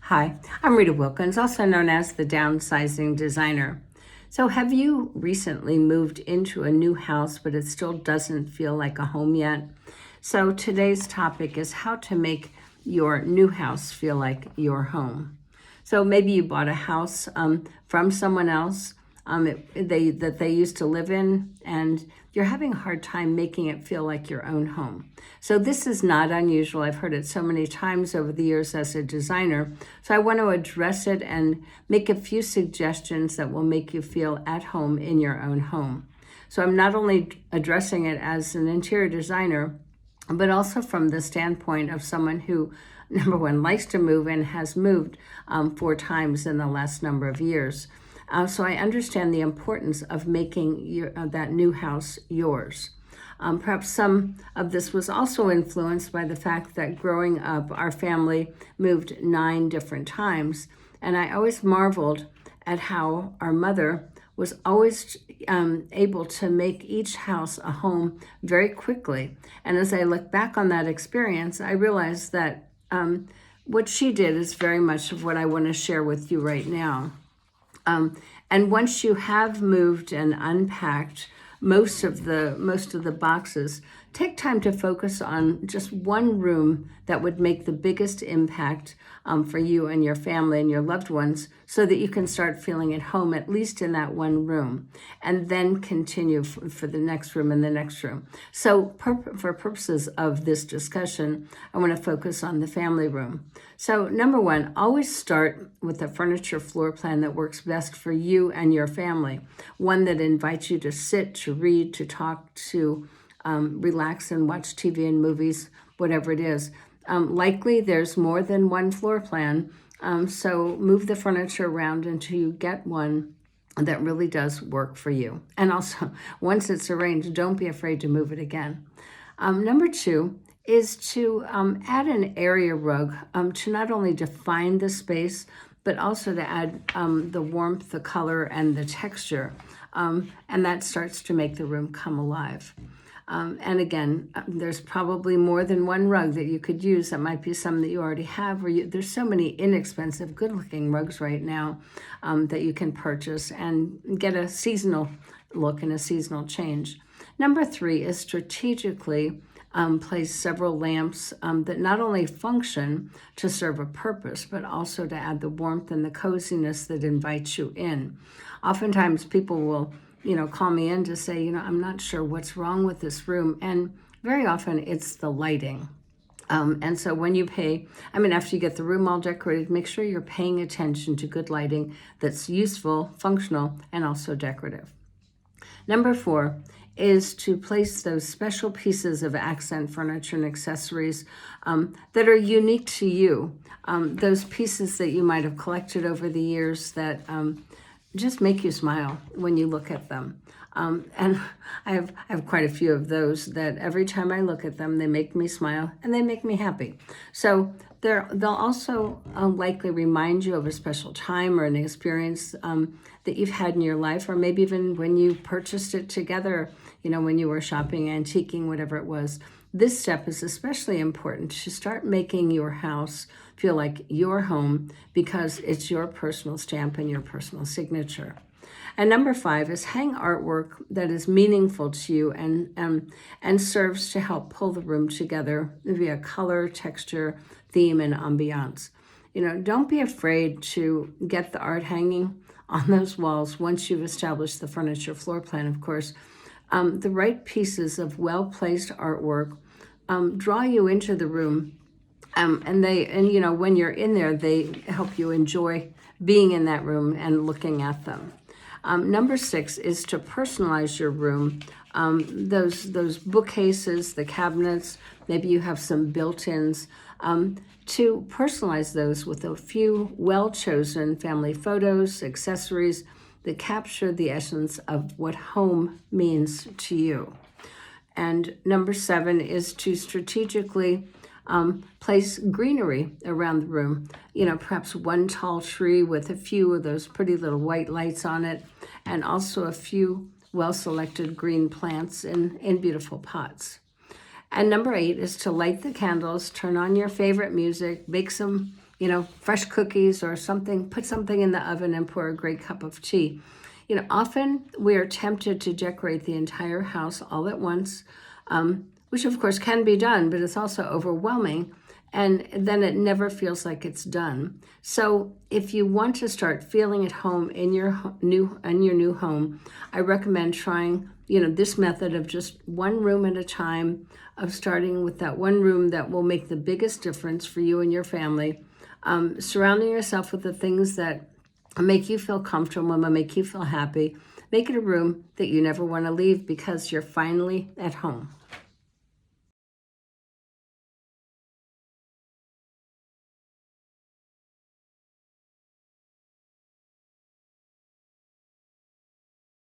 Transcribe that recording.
Hi, I'm Rita Wilkins, also known as the Downsizing Designer. So, have you recently moved into a new house, but it still doesn't feel like a home yet? So, today's topic is how to make your new house feel like your home. So, maybe you bought a house from someone else that they used to live in, and you're having a hard time making it feel like your own home. So this is not unusual. I've heard it so many times over the years as a designer. So I want to address it and make a few suggestions that will make you feel at home in your own home. So I'm not only addressing it as an interior designer, but also from the standpoint of someone who, number one, likes to move and has moved 4 times in the last number of years. So I understand the importance of making that new house yours. Perhaps some of this was also influenced by the fact that growing up, our family moved 9 different times. And I always marveled at how our mother was always able to make each house a home very quickly. And as I look back on that experience, I realized that what she did is very much of what I want to share with you right now. And once you have moved and unpacked most of the boxes, take time to focus on just one room that would make the biggest impact for you and your family and your loved ones, so that you can start feeling at home, at least in that one room, and then continue for the next room and the next room. So for purposes of this discussion, I want to focus on the family room. So number one, always start with a furniture floor plan that works best for you and your family, one that invites you to sit, to read, to talk, to relax and watch TV and movies, whatever it is. Likely there's more than one floor plan, so move the furniture around until you get one that really does work for you. And also, once it's arranged, don't be afraid to move it again. Number 2 is to add an area rug to not only define the space, but also to add the warmth, the color, and the texture. And that starts to make the room come alive. And again, there's probably more than one rug that you could use. That might be some that you already have, or there's so many inexpensive, good-looking rugs right now that you can purchase and get a seasonal look and a seasonal change. Number 3 is strategically place several lamps that not only function to serve a purpose, but also to add the warmth and the coziness that invites you in. Oftentimes people will call me in to say, I'm not sure what's wrong with this room. And very often it's the lighting. And so when you after you get the room all decorated, make sure you're paying attention to good lighting that's useful, functional, and also decorative. Number 4 is to place those special pieces of accent furniture and accessories that are unique to you. Those pieces that you might have collected over the years that just make you smile when you look at them. And I have quite a few of those that every time I look at them, they make me smile and they make me happy. So they'll also likely remind you of a special time or an experience that you've had in your life, or maybe even when you purchased it together, when you were shopping, antiquing, whatever it was. This step is especially important to start making your house feel like your home, because it's your personal stamp and your personal signature. And number 5 is hang artwork that is meaningful to you and serves to help pull the room together via color, texture, theme, and ambiance. Don't be afraid to get the art hanging on those walls once you've established the furniture floor plan, of course. The right pieces of well-placed artwork draw you into the room, and when you're in there, they help you enjoy being in that room and looking at them. Number 6 is to personalize your room. Those bookcases, the cabinets, maybe you have some built-ins, to personalize those with a few well-chosen family photos, accessories that capture the essence of what home means to you. And number 7 is to strategically place greenery around the room. Perhaps one tall tree with a few of those pretty little white lights on it, and also a few well-selected green plants in beautiful pots. And number 8 is to light the candles, turn on your favorite music, bake some fresh cookies or something, put something in the oven and pour a great cup of tea. Often we are tempted to decorate the entire house all at once, which of course can be done, but it's also overwhelming. And then it never feels like it's done. So if you want to start feeling at home in your new home, I recommend trying, this method of just one room at a time, of starting with that one room that will make the biggest difference for you and your family. Surrounding yourself with the things that make you feel comfortable and make you feel happy. Make it a room that you never want to leave because you're finally at home.